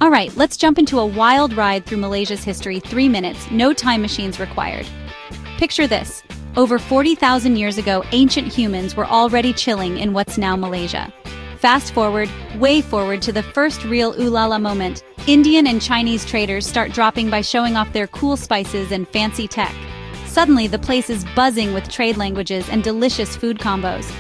Alright, let's jump into a wild ride through Malaysia's history. 3 minutes, no time machines required. Picture this. Over 40,000 years ago, ancient humans were already chilling in what's now Malaysia. Fast forward, way forward to the first real ooh la la moment. Indian and Chinese traders start dropping by showing off their cool spices and fancy tech. Suddenly, the place is buzzing with trade languages and delicious food combos.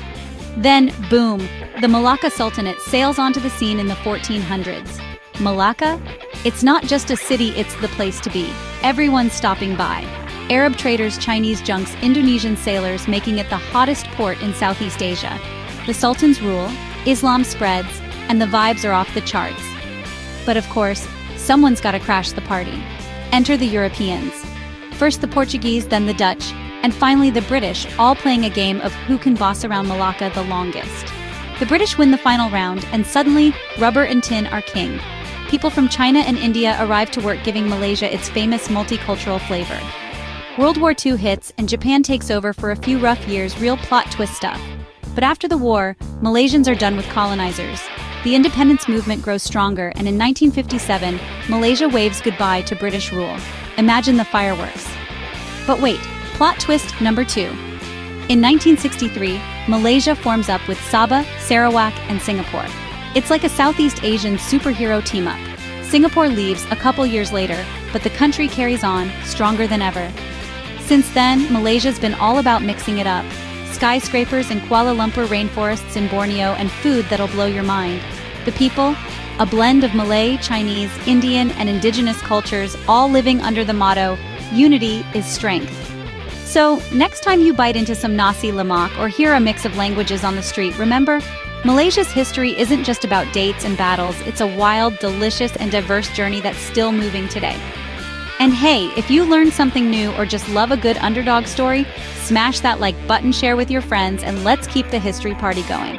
Then, boom, the Malacca Sultanate sails onto the scene in the 1400s. Malacca? It's not just a city, it's the place to be. Everyone's stopping by. Arab traders, Chinese junks, Indonesian sailors, making it the hottest port in Southeast Asia. The Sultan's rule, Islam spreads, and the vibes are off the charts. But of course, someone's gotta crash the party. Enter the Europeans. First the Portuguese, then the Dutch, and finally the British, all playing a game of who can boss around Malacca the longest. The British win the final round, and suddenly, rubber and tin are king. People from China and India arrive to work, giving Malaysia its famous multicultural flavor. World War II hits, and Japan takes over for a few rough years, real plot twist stuff. But after the war, Malaysians are done with colonizers. The independence movement grows stronger, and in 1957, Malaysia waves goodbye to British rule. Imagine the fireworks. But wait, plot twist number 2. In 1963, Malaysia forms up with Sabah, Sarawak, and Singapore. It's like a Southeast Asian superhero team-up. Singapore leaves a couple years later, but the country carries on, stronger than ever. Since then, Malaysia's been all about mixing it up. Skyscrapers in Kuala Lumpur, rainforests in Borneo, and food that'll blow your mind. The people? A blend of Malay, Chinese, Indian, and indigenous cultures, all living under the motto, unity is strength. So, next time you bite into some nasi lemak or hear a mix of languages on the street, remember, Malaysia's history isn't just about dates and battles, it's a wild, delicious, and diverse journey that's still moving today. And hey, if you learned something new or just love a good underdog story, smash that like button, share with your friends, and let's keep the history party going.